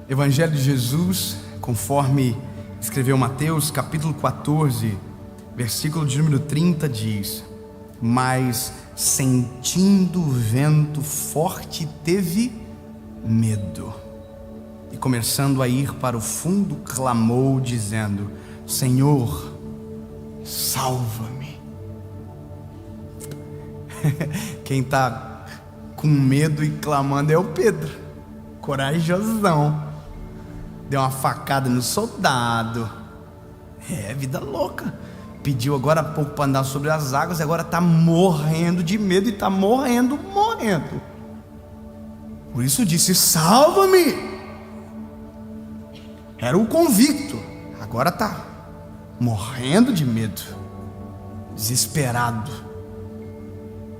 Evangelho de Jesus, conforme escreveu Mateus, capítulo 14, versículo de número 30, diz: mas sentindo o vento forte, teve medo, e começando a ir para o fundo, clamou, dizendo: Senhor, salva-me. Quem está com medo e clamando é o Pedro, corajosão. Deu uma facada no soldado. Vida louca. Pediu agora há pouco para andar sobre as águas, agora está morrendo de medo e está morrendo. Por isso disse: salva-me. Era o convicto, agora está morrendo de medo, desesperado.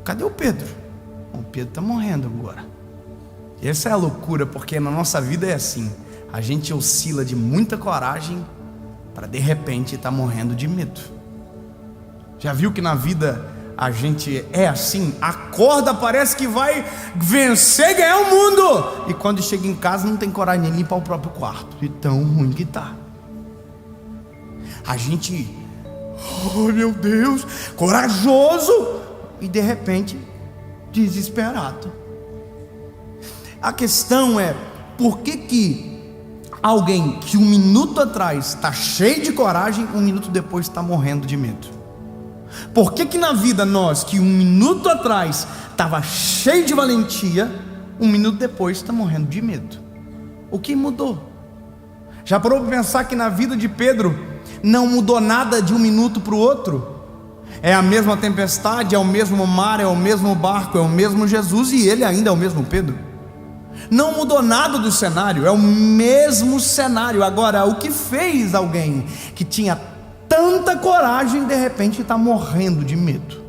Cadê o Pedro? O Pedro está morrendo agora. Essa é a loucura, porque na nossa vida é assim. A gente oscila de muita coragem para de repente estar morrendo de medo. Já viu que na vida a gente é assim? Acorda, parece que vai vencer e ganhar o mundo, e quando chega em casa não tem coragem nem limpar o próprio quarto, de tão ruim que tá. A gente, oh meu Deus, corajoso, e de repente desesperado. A questão é, por que alguém que um minuto atrás está cheio de coragem, um minuto depois está morrendo de medo? Por que na vida nós, que um minuto atrás estava cheio de valentia, um minuto depois está morrendo de medo? O que mudou? Já parou para pensar que na vida de Pedro não mudou nada de um minuto para o outro? É a mesma tempestade, é o mesmo mar, é o mesmo barco, é o mesmo Jesus, e ele ainda é o mesmo Pedro. Não mudou nada do cenário, é o mesmo cenário. Agora, o que fez alguém que tinha tanta coragem de repente está morrendo de medo?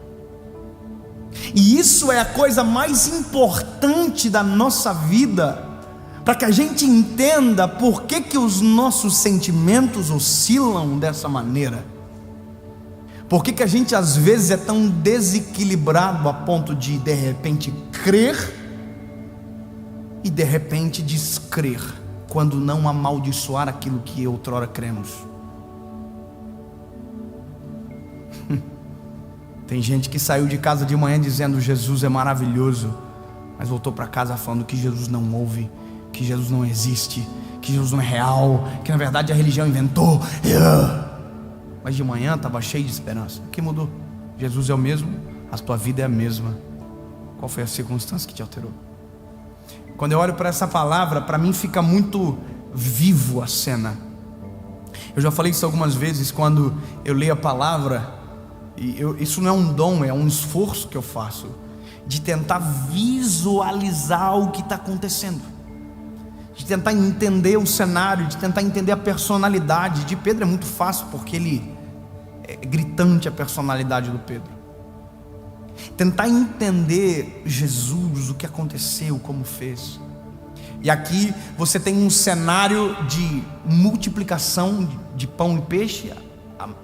E isso é a coisa mais importante da nossa vida, para que a gente entenda por que os nossos sentimentos oscilam dessa maneira. Por que a gente às vezes é tão desequilibrado a ponto de repente crer e de repente descrer, quando não amaldiçoar aquilo que outrora cremos. Tem gente que saiu de casa de manhã dizendo: Jesus é maravilhoso, mas voltou para casa falando que Jesus não ouve, que Jesus não existe, que Jesus não é real, que na verdade a religião inventou. Mas de manhã estava cheio de esperança. O que mudou? Jesus é o mesmo, a tua vida é a mesma. Qual foi a circunstância que te alterou? Quando eu olho para essa palavra, para mim fica muito vivo a cena. Eu já falei isso algumas vezes, quando eu leio a palavra, e isso não é um dom, é um esforço que eu faço, de tentar visualizar o que está acontecendo, de tentar entender o cenário, de tentar entender a personalidade. De Pedro é muito fácil, porque ele é gritante, a personalidade do Pedro. Tentar entender Jesus, o que aconteceu, como fez. E aqui você tem um cenário de multiplicação de pão e peixe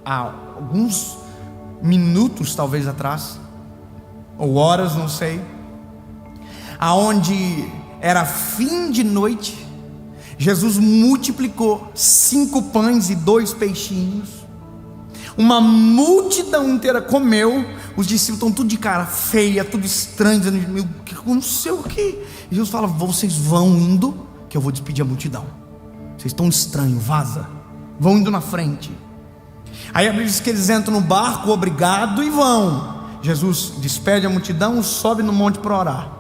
há alguns minutos talvez atrás, ou horas, não sei, aonde era fim de noite. Jesus multiplicou 5 pães e 2 peixinhos. Uma multidão inteira comeu. Os discípulos estão tudo de cara feia, tudo estranho, dizendo: meu, que aconteceu aqui? E Jesus fala: vocês vão indo, que eu vou despedir a multidão. Vocês estão estranhos, vaza. Vão indo na frente. Aí a Bíblia diz que eles entram no barco, obrigado, e vão. Jesus despede a multidão, sobe no monte para orar.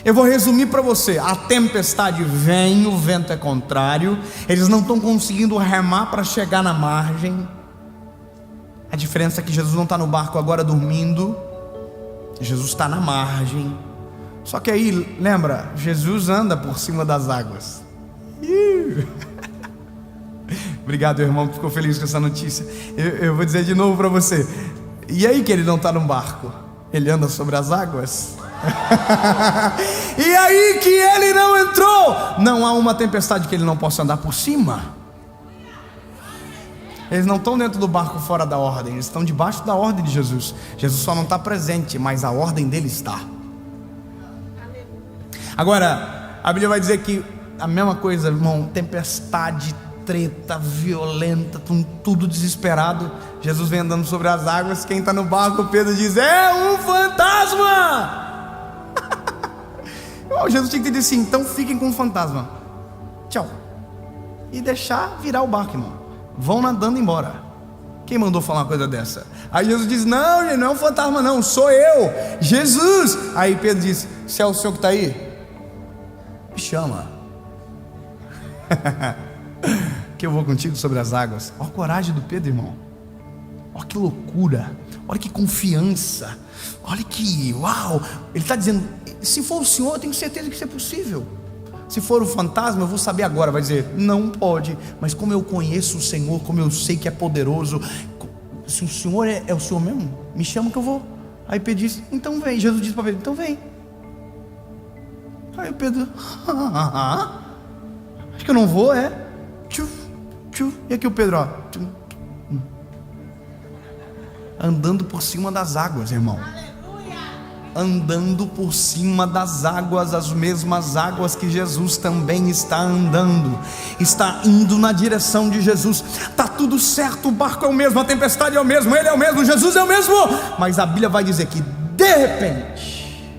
Eu vou resumir para você: a tempestade vem, o vento é contrário, eles não estão conseguindo remar para chegar na margem. A diferença é que Jesus não está no barco agora dormindo, Jesus está na margem. Só que aí, lembra, Jesus anda por cima das águas. Obrigado, irmão, que ficou feliz com essa notícia. Eu vou dizer de novo para você: e aí que ele não está no barco? Ele anda sobre as águas? E aí que ele não entrou? Não há uma tempestade que ele não possa andar por cima. Eles não estão dentro do barco fora da ordem, eles estão debaixo da ordem de Jesus. Jesus só não está presente, mas a ordem dele está. Agora, a Bíblia vai dizer que a mesma coisa, irmão, tempestade, treta, violenta, tudo desesperado. Jesus vem andando sobre as águas. Quem está no barco, Pedro diz: é um fantasma. Jesus tinha que ter dito assim: então fiquem com o fantasma, tchau, e deixar virar o barco, irmão. Vão nadando embora. Quem mandou falar uma coisa dessa? Aí Jesus diz: não, gente, não é um fantasma não, sou eu, Jesus. Aí Pedro diz: se é o Senhor que está aí, me chama. Que eu vou contigo sobre as águas. Olha a coragem do Pedro, irmão. Olha que loucura, olha que confiança, olha que uau. Ele está dizendo: se for o Senhor, eu tenho certeza que isso é possível. Se for o fantasma, eu vou saber agora. Vai dizer: não pode. Mas como eu conheço o Senhor, como eu sei que é poderoso, se o Senhor é o Senhor mesmo, me chama que eu vou. Aí Pedro diz: então vem. Jesus disse para Pedro: então vem. Aí o Pedro: acho que eu não vou, é. E aqui o Pedro, ó, andando por cima das águas, irmão. Andando por cima das águas, as mesmas águas que Jesus também está andando, está indo na direção de Jesus. Está tudo certo, o barco é o mesmo, a tempestade é o mesmo, ele é o mesmo, Jesus é o mesmo. Mas a Bíblia vai dizer que de repente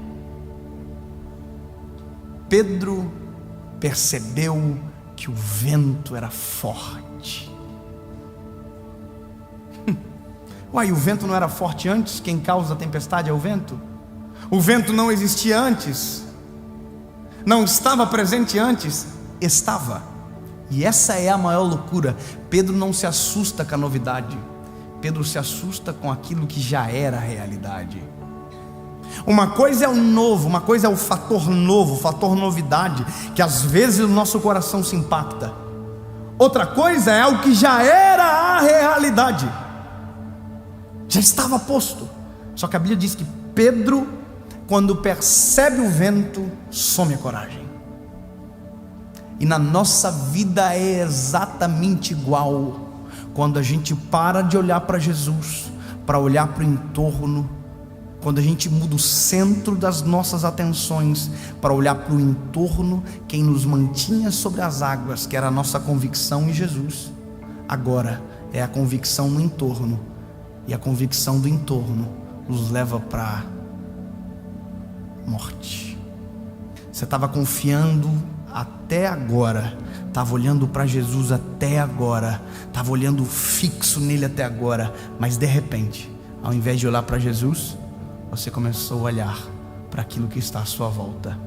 Pedro percebeu que o vento era forte. Uai, o vento não era forte antes? Quem causa a tempestade é o vento? O vento não existia antes? Não estava presente antes? Estava. E essa é a maior loucura. Pedro não se assusta com a novidade, Pedro se assusta com aquilo que já era a realidade. Uma coisa é o novo, uma coisa é o fator novo, o fator novidade, que às vezes o nosso coração se impacta. Outra coisa é o que já era a realidade, já estava posto. Só que a Bíblia diz que Pedro, quando percebe o vento, some a coragem. E na nossa vida é exatamente igual. Quando a gente para de olhar para Jesus, para olhar para o entorno, quando a gente muda o centro das nossas atenções para olhar para o entorno, quem nos mantinha sobre as águas, que era a nossa convicção em Jesus, agora é a convicção no entorno. E a convicção do entorno nos leva para morte. Você estava confiando até agora, estava olhando para Jesus até agora, estava olhando fixo nele até agora, mas de repente, ao invés de olhar para Jesus, você começou a olhar para aquilo que está à sua volta.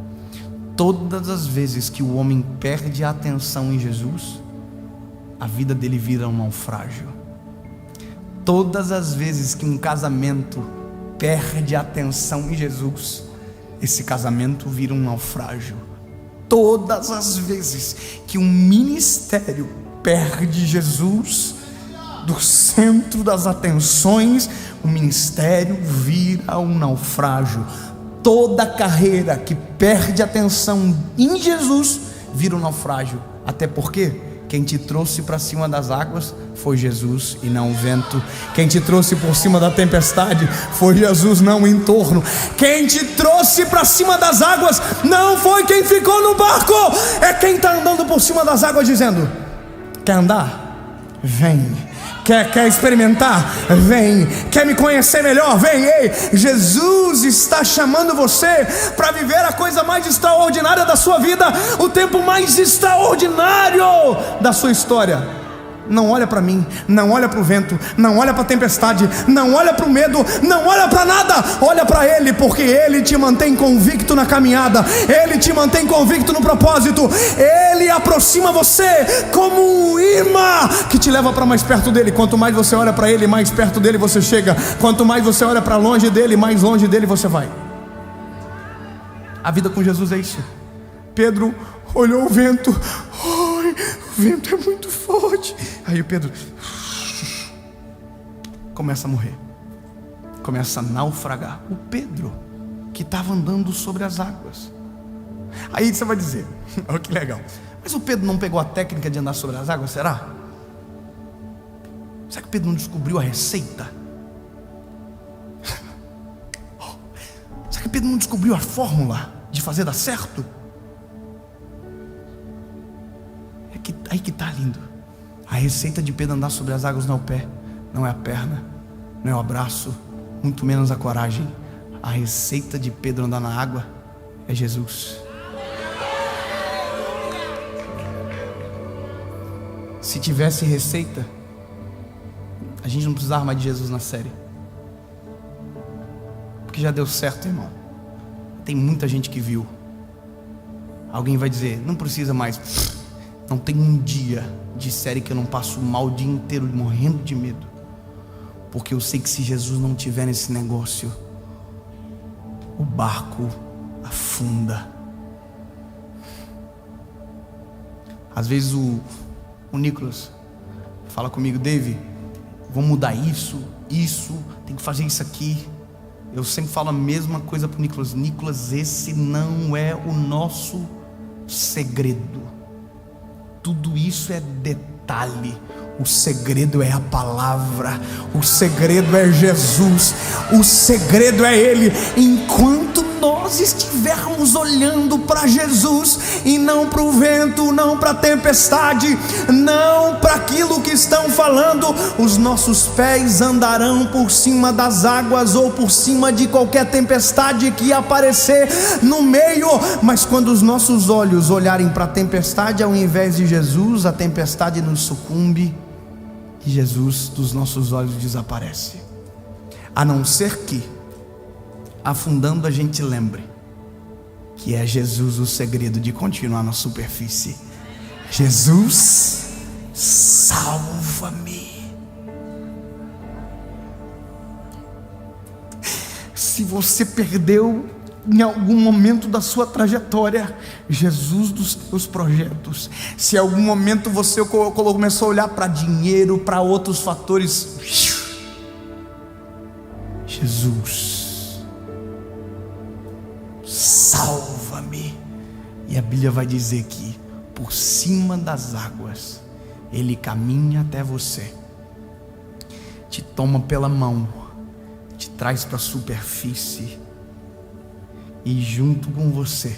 Todas as vezes que o homem perde a atenção em Jesus, a vida dele vira um naufrágio. Todas as vezes que um casamento perde a atenção em Jesus, esse casamento vira um naufrágio. Todas as vezes que um ministério perde Jesus do centro das atenções, o ministério vira um naufrágio. Toda carreira que perde atenção em Jesus vira um naufrágio. Até porque quem te trouxe para cima das águas foi Jesus e não o vento. Quem te trouxe por cima da tempestade foi Jesus, não o entorno. Quem te trouxe para cima das águas não foi quem ficou no barco, é quem está andando por cima das águas dizendo: quer andar? Vem. Quer experimentar? Vem. Quer me conhecer melhor? Vem. Ei, Jesus está chamando você para viver a coisa mais extraordinária da sua vida, o tempo mais extraordinário da sua história. Não olha para mim, não olha para o vento, não olha para a tempestade, não olha para o medo, não olha para nada, olha para Ele, porque Ele te mantém convicto na caminhada, Ele te mantém convicto no propósito, Ele aproxima você como um imã que te leva para mais perto dEle. Quanto mais você olha para Ele, mais perto dEle você chega. Quanto mais você olha para longe dEle, mais longe dEle você vai. A vida com Jesus é isso. Pedro olhou o vento, o vento é muito forte. Aí o Pedro começa a morrer, começa a naufragar. O Pedro que estava andando sobre as águas. Aí você vai dizer: olha que legal, mas o Pedro não pegou a técnica de andar sobre as águas, será? Será que o Pedro não descobriu a receita? Será que o Pedro não descobriu a fórmula de fazer dar certo? Aí que está lindo. A receita de Pedro andar sobre as águas não é o pé, não é a perna, não é o abraço, muito menos a coragem. A receita de Pedro andar na água é Jesus. Se tivesse receita, a gente não precisava mais de Jesus na série, porque já deu certo, irmão. Tem muita gente que viu. Alguém vai dizer, não precisa mais. Não tem um dia de série que eu não passo mal o dia inteiro morrendo de medo, porque eu sei que se Jesus não tiver nesse negócio, o barco afunda. Às vezes o Nicolas fala comigo, David, vamos mudar isso, tem que fazer isso aqui. Eu sempre falo a mesma coisa para o Nicolas. Nicolas, esse não é o nosso segredo. Tudo isso é detalhe. O segredo é a palavra. O segredo é Jesus. O segredo é Ele. Enquanto nós estivermos olhando para Jesus e não para o vento, não para a tempestade, não para aquilo que estão falando, os nossos pés andarão por cima das águas ou por cima de qualquer tempestade que aparecer no meio. Mas quando os nossos olhos olharem para a tempestade ao invés de Jesus, a tempestade nos sucumbe e Jesus dos nossos olhos desaparece. A não ser que, afundando, a gente lembre que é Jesus o segredo de continuar na superfície. Jesus, salva-me. Se você perdeu em algum momento da sua trajetória Jesus dos teus projetos, se em algum momento você começou a olhar para dinheiro, para outros fatores, Jesus, salva-me. E a Bíblia vai dizer que por cima das águas Ele caminha até você, te toma pela mão, te traz para a superfície e junto com você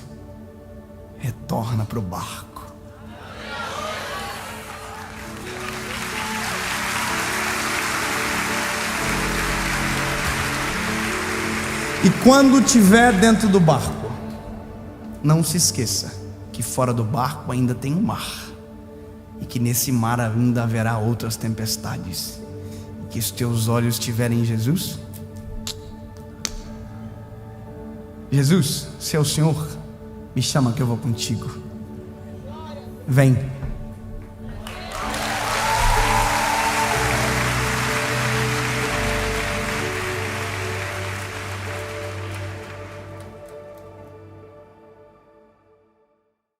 retorna para o barco. E quando estiver dentro do barco, não se esqueça que fora do barco ainda tem um mar, e que nesse mar ainda haverá outras tempestades, e que os teus olhos estiverem em Jesus. Jesus, se é o Senhor, me chama que eu vou contigo. Vem.